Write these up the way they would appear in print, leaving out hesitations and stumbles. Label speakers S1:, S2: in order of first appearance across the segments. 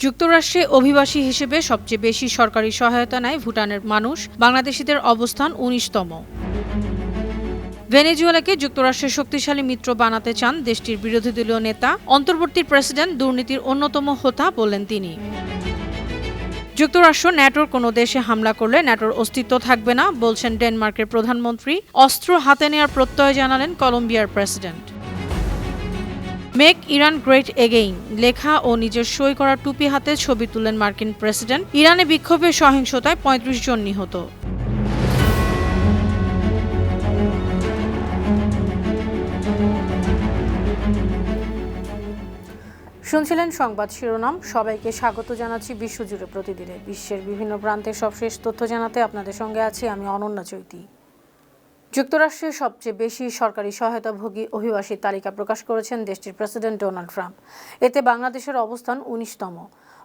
S1: যুক্তরাষ্ট্রে অভিবাসী হিসেবে সবচেয়ে বেশি সরকারি সহায়তা নেয় ভুটানের মানুষ। বাংলাদেশিদের অবস্থান ১৯তম। ভেনেজুয়েলাকে যুক্তরাষ্ট্রের শক্তিশালী মিত্র বানাতে চান দেশটির বিরোধী দলীয় নেতা। অন্তর্বর্তী প্রেসিডেন্ট দুর্নীতির অন্যতম হোতা বললেন তিনি। যুক্তরাষ্ট্র ন্যাটোর কোনো দেশে হামলা করলে ন্যাটোর অস্তিত্ব থাকবে না বলছেন ডেনমার্কের প্রধানমন্ত্রী। অস্ত্র হাতে নেওয়ার প্রত্যয় জানালেন কলম্বিয়ার president. Make Iran great again লেখা ও নিজের সই করা টুপি হাতে ছবি তুললেন মার্কিন প্রেসিডেন্ট। ইরানে বিক্ষোভের সহিংসতায় ৩৫ জন নিহত। শুনছিলেন সংবাদ শিরোনাম। সবাইকে স্বাগত জানাচ্ছি বিশ্বজুড়ে প্রতিদিনে বিশ্বের বিভিন্ন প্রান্তের সবশেষ তথ্য জানাতে আপনাদের সঙ্গে আছি আমি অনন্যা চৈতি। যুক্তরাষ্ট্রের সবচেয়ে বেশি সরকারি সহায়তাভোগী অভিবাসীর তালিকা প্রকাশ করেছেন দেশটির প্রেসিডেন্ট ডোনাল্ড ট্রাম্প। এতে বাংলাদেশের অবস্থান ১৯তম।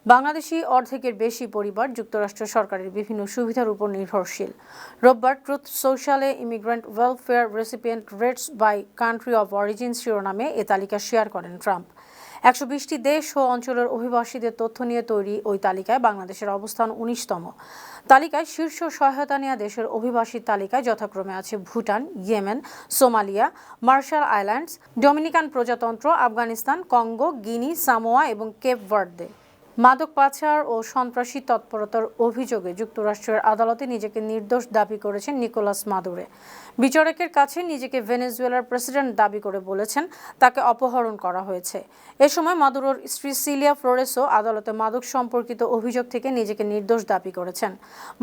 S1: বাংলাদেশি অর্ধেকের বেশি পরিবার যুক্তরাষ্ট্র সরকারের বিভিন্ন সুবিধার উপর নির্ভরশীল। রোববার ট্রুথ সোশ্যালে immigrant welfare recipient rates by country of origin শিরোনামে এ তালিকা শেয়ার করেন ট্রাম্প। ১২০টি দেশ ও অঞ্চলের অভিবাসীদের তথ্য নিয়ে তৈরি ওই তালিকায় বাংলাদেশের অবস্থান ১৯তম। তালিকায় শীর্ষ সহায়তা নেওয়া দেশের অভিবাসীর তালিকায় যথাক্রমে আছে Bhutan, Yemen, Somalia, Marshall Islands, Dominican প্রজাতন্ত্র, আফগানিস্তান, কঙ্গো, গিনি, সামোয়া এবং কেপ ভার্দে। মাদক পাচার ও সন্ত্রাসী তৎপরতার অভিযোগে যুক্তরাষ্ট্রের আদালতে নিজেকে নির্দোষ দাবি করেছেন নিকোলাস মাদুরো। বিচারকের কাছে নিজেকে ভেনেজুয়েলার প্রেসিডেন্ট দাবি করে বলেছেন তাকে অপহরণ করা হয়েছে। এ সময় মাদুরোর স্ত্রী সিলিয়া ফ্লোরেসও আদালতে মাদক সম্পর্কিত অভিযোগ থেকে নিজেকে নির্দোষ দাবি করেছেন।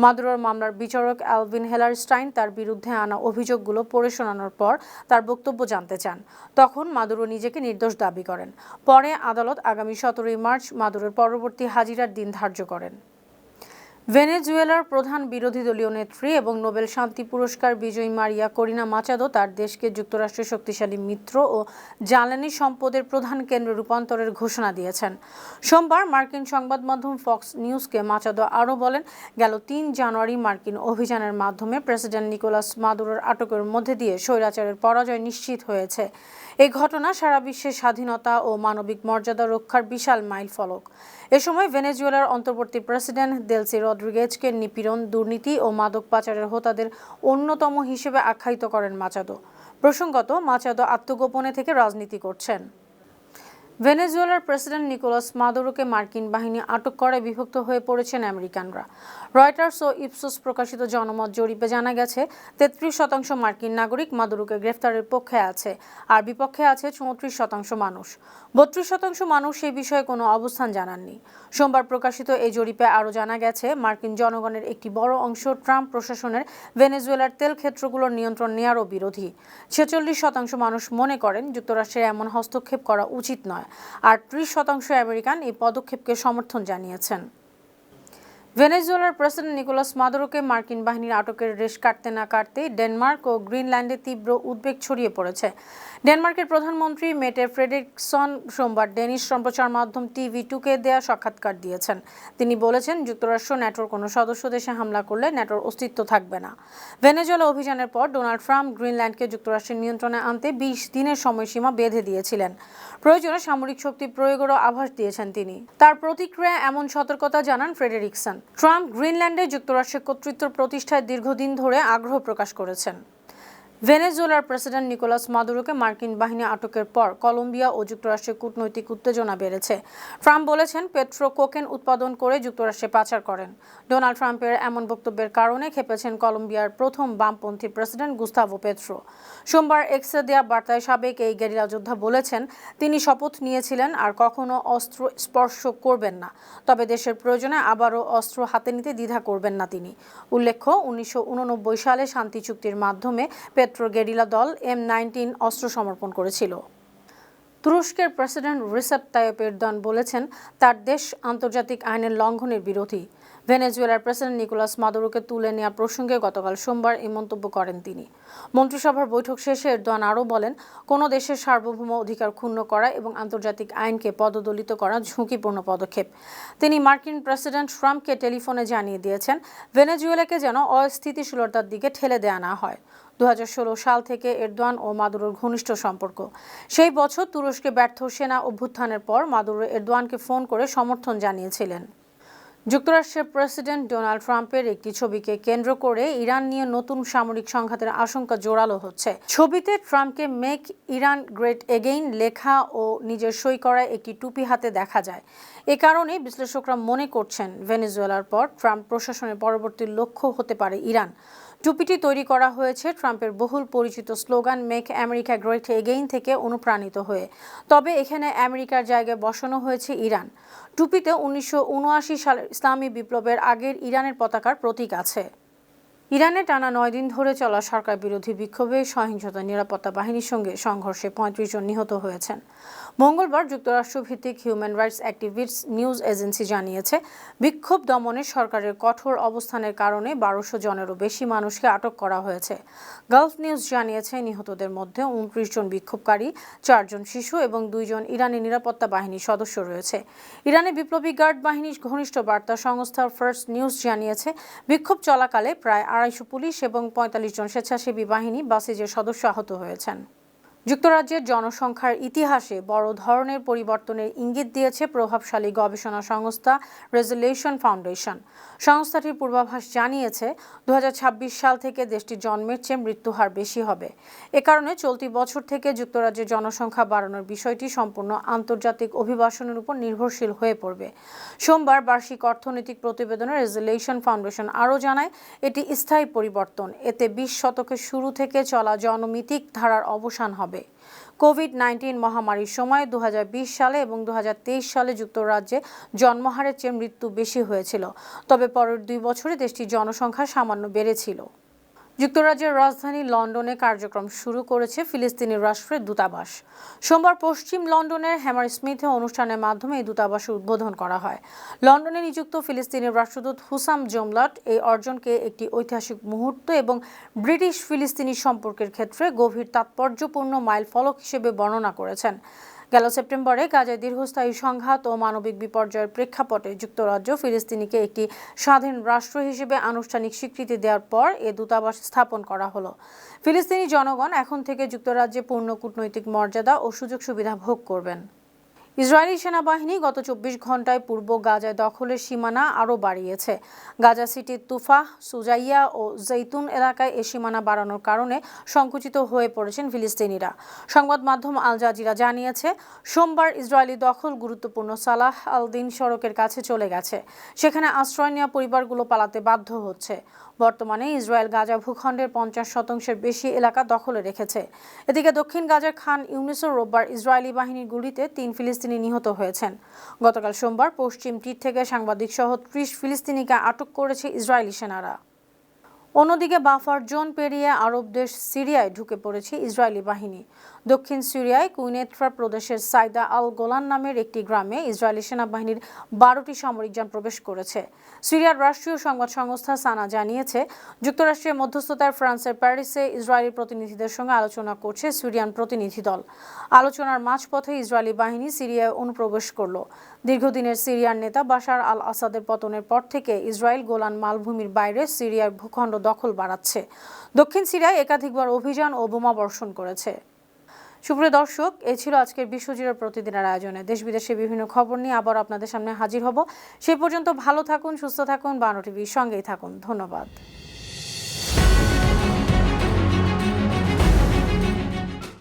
S1: মাদুরোর মামলার বিচারক অ্যালভিন হেলারস্টাইন তার বিরুদ্ধে আনা অভিযোগগুলো পড়ে শোনানোর পর তার বক্তব্য জানতে চান। তখন মাদুরো নিজেকে নির্দোষ দাবি করেন। পরে আদালত আগামী ১৭ মার্চ মাদুরোর পরবর্তী হাজিরার দিন ধার্য করেন। ভেনেজুয়েলার প্রধান বিরোধী দলীয় নেত্রী এবং নোবেল শান্তি পুরস্কার বিজয়ী মারিয়া করিনা মাচাদো তার দেশকে যুক্তরাষ্ট্রের শক্তিশালী মিত্র ও জ্বালানি সম্পদের প্রধান কেন্দ্রে রূপান্তরের ঘোষণা দিয়েছেন। সোমবার মার্কিন সংবাদ মাধ্যম ফক্স নিউজকে মাচাদো আরও বলেন, গেল ৩ জানুয়ারি মার্কিন অভিযানের মাধ্যমে প্রেসিডেন্ট নিকোলাস মাদুরোর আটকের মধ্যে দিয়ে স্বৈরাচারের পরাজয় নিশ্চিত হয়েছে। এই ঘটনা সারা বিশ্বের স্বাধীনতা ও মানবিক মর্যাদা রক্ষার বিশাল মাইলফলক। এ সময় ভেনেজুয়েলার অন্তর্বর্তী প্রেসিডেন্ট দেলসি রদ্রিগেজকে নিপীড়ন, দুর্নীতি ও মাদক পাচারের হোতাদের অন্যতম হিসেবে আখ্যায়িত করেন মাচাদো। প্রসঙ্গত, মাচাদো আত্মগোপনে থেকে রাজনীতি করছেন। ভেনেজুয়েলার প্রেসিডেন্ট নিকোলাস মাদুরোকে মার্কিন বাহিনী আটক করায় বিভক্ত হয়ে পড়েছেন আমেরিকানরা। রয়টার্স ও ইপসোস প্রকাশিত জনমত জরিপে জানা গেছে ৩৩% মার্কিন নাগরিক মাদুরোকে গ্রেফতারের পক্ষে আছে, আর বিপক্ষে আছে ৩৪% মানুষ। ৩২% মানুষ এই বিষয়ে কোনো অবস্থান জানাননি। সোমবার প্রকাশিত এই জরিপে আরও জানা গেছে মার্কিন জনগণের একটি বড় অংশ ট্রাম্প প্রশাসনের ভেনেজুয়েলার তেল ক্ষেত্রগুলোর নিয়ন্ত্রণ নেওয়ারও বিরোধী। ৪৬% মানুষ মনে করেন যুক্তরাষ্ট্রের এমন হস্তক্ষেপ করা উচিত নয়, আর ৩০% আমেরিকান এই পদক্ষেপকে সমর্থন জানিয়েছেন। ভেনেজুয়েলার প্রেসিডেন্ট নিকোলাস মাদুরোকে মার্কিন বাহিনীর আটকের রেশ কাটতে না কাটতেই ডেনমার্ক ও গ্রিনল্যান্ডে তীব্র উদ্বেগ ছড়িয়ে পড়েছে। ডেনমার্কের প্রধানমন্ত্রী মেটে ফ্রেডেরিকসন সোমবার ডেনিশ সম্প্রচার মাধ্যম TV2কে দেয়া সাক্ষাৎকার দিয়েছেন। তিনি বলেছেন, যুক্তরাষ্ট্র ন্যাটোর কোনো সদস্য দেশে হামলা করলে ন্যাটোর অস্তিত্ব থাকবে না। ভেনেজুয়েলা অভিযানের পর ডোনাল্ড ট্রাম্প গ্রিনল্যান্ডকে যুক্তরাষ্ট্রের নিয়ন্ত্রণে আনতে ২০ দিনের সময়সীমা বেঁধে দিয়েছিলেন। প্রয়োজনে সামরিক শক্তি প্রয়োগেরও আভাস দিয়েছেন তিনি। তার প্রতিক্রিয়ায় এমন সতর্কতা জানান ফ্রেডেরিকসন। ট্রাম্প গ্রিনল্যান্ডে যুক্তরাষ্ট্রের কর্তৃত্ব প্রতিষ্ঠায় দীর্ঘদিন ধরে আগ্রহ প্রকাশ করেছেন। ভেনেজুয়েলার প্রেসিডেন্ট নিকোলাস মাদুরোকে মার্কিন বাহিনী আটকের পর কলম্বিয়া ও যুক্তরাষ্ট্রের কূটনৈতিক উত্তেজনা বেড়েছে। ট্রাম্প বলেছেন পেট্রো কোকেন উৎপাদন করে যুক্তরাষ্ট্রে পাচার করেন। ডোনাল্ড ট্রাম্পের এমন বক্তব্যের কারণে ক্ষেপেছেন কলম্বিয়ার প্রথম বামপন্থী প্রেসিডেন্ট গুস্তাভো পেট্রো। সোমবার এক্সে দেয়া বার্তায় সাবেক এই গেরিলা যোদ্ধা বলেছেন তিনি শপথ নিয়েছিলেন আর কখনো অস্ত্র স্পর্শ করবেন না, তবে দেশের প্রয়োজনে আবারও অস্ত্র হাতে নিতে দ্বিধা করবেন না তিনি। উল্লেখ্য, ১৯৮৯ সালে শান্তি চুক্তির মাধ্যমে গেরিলা দল M19 অস্ত্র সমর্পণ করেছিল। তুরস্কের প্রেসিডেন্ট রিসেপ তাইয়েপ এরদোয়ান বলেছেন তার দেশ আন্তর্জাতিক আইনের লঙ্ঘনের বিরোধী। ভেনেজুয়েলার প্রেসিডেন্ট নিকোলাস মাদুরোকে তুলে নেওয়ার প্রসঙ্গে গতকাল সোমবার এই মন্তব্য করেন তিনি। মন্ত্রিসভার বৈঠক শেষে এরদোয়ান আরও বলেন, কোনো দেশের সার্বভৌম অধিকার ক্ষুণ্ণ করা এবং আন্তর্জাতিক আইনকে পদদলিত করা ঝুঁকিপূর্ণ পদক্ষেপ। তিনি মার্কিন প্রেসিডেন্ট ট্রাম্পকে টেলিফোনে জানিয়ে দিয়েছেন, ভেনেজুয়েলাকে যেন অস্থিতিশীলতার দিকে ঠেলে দেওয়া না হয়। 2016 সাল থেকে এরদোয়ান ও মাদুরোর ঘনিষ্ঠ সম্পর্ক। সেই বছর তুরস্কে ব্যর্থ সেনা অভ্যুত্থানের পর মাদুরো এরদোয়ানকে ফোন করে সমর্থন জানিয়েছিলেন। যুক্তরাষ্ট্রের প্রেসিডেন্ট ডোনাল্ড ট্রাম্পের একটি ছবিকে কেন্দ্র করে ইরান নিয়ে নতুন সামরিক সংঘাতের আশঙ্কা জোরালো হচ্ছে। ছবিতে ট্রাম্পকে মেক ইরান গ্রেট এগেইন লেখা ও নিজের সই করা একটি টুপি হাতে দেখা যায়। এ কারণে বিশ্লেষকরা মনে করছেন, ভেনেজুয়েলার পর ট্রাম্প প্রশাসনের পরবর্তী লক্ষ্য হতে পারে ইরান। টুপিটি তৈরি করা হয়েছে ট্রাম্পের বহুল পরিচিত slogan make America great again থেকে অনুপ্রাণিত হয়ে। তবে এখানে আমেরিকার জায়গায় বসানো হয়েছে ইরান। টুপিতে 1979 সালের ইসলামী বিপ্লবের আগের ইরানের পতাকার প্রতীক আছে। ইরানে টানা 9 দিন ধরে চলা সরকার বিরোধী বিক্ষোভে সহিংসতা নিরাপত্তা বাহিনীর সঙ্গে সংঘর্ষে 35 জন নিহত হয়েছেন। মঙ্গলবার যুক্তরাষ্ট্রভিত্তিক human rights activist news agency জানিয়েছে, বিক্ষোভ দমনে সরকারের কঠোর অবস্থানের কারণে 1200 জনেরও বেশি মানুষকে আটক করা হয়েছে। গালফ নিউজ জানিয়েছে, নিহতদের মধ্যে 29 জন বিক্ষোভকারী, 4 জন শিশু এবং 2 জন ইরানি নিরাপত্তা বাহিনীর সদস্য রয়েছে। ইরানের বিপ্লবী গার্ড বাহিনীর ঘনিষ্ঠ বার্তা সংস্থা ফার্স্ট নিউজ জানিয়েছে, বিক্ষোভ চলাকালে প্রায় 250 পুলিশ এবং 45 জন স্বেচ্ছাসেবী বাহিনী বাসিজের সদস্য আহত হয়েছেন। যুক্তরাজ্যের জনসংখ্যার ইতিহাসে বড় ধরনের পরিবর্তনের ইঙ্গিত দিয়েছে প্রভাবশালী গবেষণা সংস্থা রেজলিউশন ফাউন্ডেশন। সংস্থাটির পূর্বাভাস জানিয়েছে, 2026 সাল থেকে দেশটির জন্মের চেয়ে মৃত্যুহার বেশি হবে। এ কারণে চলতি বছর থেকে যুক্তরাজ্যের জনসংখ্যা বাড়ানোর বিষয়টি সম্পূর্ণ আন্তর্জাতিক অভিবাসনের উপর নির্ভরশীল হয়ে পড়বে। সোমবার বার্ষিক অর্থনৈতিক প্রতিবেদনে রেজলিউশন ফাউন্ডেশন আরও জানায়, এটি স্থায়ী পরিবর্তন। এতে 20 শতকের শুরু থেকে চলা জনমিতিক ধারার অবসান হবে। কোভিড-19 মহামারীর সময় 2020 সালে এবং 2023 সালে যুক্তরাজ্যে জন্মহারের চেয়ে মৃত্যু বেশি হয়েছিল। তবে পরের 2 বছরে দেশটির জনসংখ্যা সামান্য বেড়েছিল। যুক্তরাজ্যের রাজধানী লন্ডনে কার্যক্রম শুরু করেছে ফিলিস্তিনি রাষ্ট্রের দূতাবাস। সোমবার পশ্চিম লন্ডনের হ্যামারস্মিথে অনুষ্ঠানের মাধ্যমে এই দূতাবাসের উদ্বোধন করা হয়। লন্ডনে নিযুক্ত ফিলিস্তিনি রাষ্ট্রদূত হুসাম জমলাট এই অর্জনকে একটি ঐতিহাসিক মুহূর্ত এবং ব্রিটিশ ফিলিস্তিনি সম্পর্কের ক্ষেত্রে গভীর তাৎপর্যপূর্ণ মাইলফলক হিসেবে বর্ণনা করেছেন। গেল সেপ্টেম্বরে গাজায় দীর্ঘস্থায়ী সংঘাত ও মানবিক বিপর্যয়ের প্রেক্ষাপটে যুক্তরাজ্য ফিলিস্তিনিকে একটি স্বাধীন রাষ্ট্র হিসেবে আনুষ্ঠানিক স্বীকৃতি দেওয়ার পর এ দূতাবাস স্থাপন করা হলো। ফিলিস্তিনি জনগণ এখন থেকে যুক্তরাজ্যে পূর্ণ কূটনৈতিক মর্যাদা ও সুযোগ সুবিধা ভোগ করবেন। ইসরায়েলি সেনাবাহিনী গত 24 ঘন্টায় পূর্ব গাজায় দখলের সীমানা আরও বাড়িয়েছে। গাজা সিটির তুফাহ, সুজাইয়া ও জৈতুন এলাকায় এ সীমানা বাড়ানোর কারণে সংকুচিত হয়ে পড়েছেন ফিলিস্তিনিরা। সংবাদ মাধ্যম আল জাজিরা জানিয়েছে, সোমবার ইসরায়েলি দখল গুরুত্বপূর্ণ সালাহ আল-দিন সড়কের কাছে চলে গেছে। সেখানে আশ্রয় নেওয়া পরিবারগুলো পালাতে বাধ্য হচ্ছে। বর্তমানে ইসরায়েল গাজা ভূখণ্ডের 50% বেশি এলাকা দখলে রেখেছে। এদিকে দক্ষিণ গাজার খান ইউনিসের রোববার ইসরায়েলি বাহিনীর গুলিতে 3 ফিলিস্তিনি নিহত হয়েছেন। গতকাল সোমবার পশ্চিম তীর থেকে সাংবাদিকসহ 30 ফিলিস্তিনিকে আটক করেছে ইসরায়েলি সেনারা। অন্যদিকে বাফার জোন পেরিয়ে আরব দেশ সিরিয়ায় ঢুকে পড়েছে ইসরায়েলি বাহিনী। দক্ষিণ সিরিয়ায় কুইনেত্রা প্রদেশের সাইদা আল গোলান নামের একটি গ্রামে ইসরায়েলি সেনাবাহিনীর 12টি সামরিক যান প্রবেশ করেছে। সিরিয়ার রাষ্ট্রীয় সংবাদ সংস্থা সানা জানিয়েছে, যুক্তরাষ্ট্রের মধ্যস্থতায় ফ্রান্সের প্যারিসে ইসরায়েলি প্রতিনিধিদের সঙ্গে আলোচনা করছে সিরিয়ান প্রতিনিধি দল। আলোচনার মাঝপথে ইসরায়েলি বাহিনী সিরিয়ায় অনুপ্রবেশ করল। দীর্ঘদিনের সিরিয়ার নেতা বাশার আল আসাদের পতনের পর থেকে ইসরায়েল গোলান মালভূমির বাইরে সিরিয়ার ভূখণ্ড দখল বাড়াচ্ছে। দক্ষিণ সিরিয়ায় একাধিকবার অভিযান ও বোমা বর্ষণ করেছে। সুপ্রিয় দর্শক, এই ছিল আজকের বিশ্বজুড়ে প্রতিদিনের আয়োজনে। দেশ বিদেশের বিভিন্ন খবর নিয়ে আবার আপনাদের সামনে হাজির হব। সেই পর্যন্ত ভালো থাকুন, সুস্থ থাকুন, বানো টিভির সঙ্গেই থাকুন। ধন্যবাদ।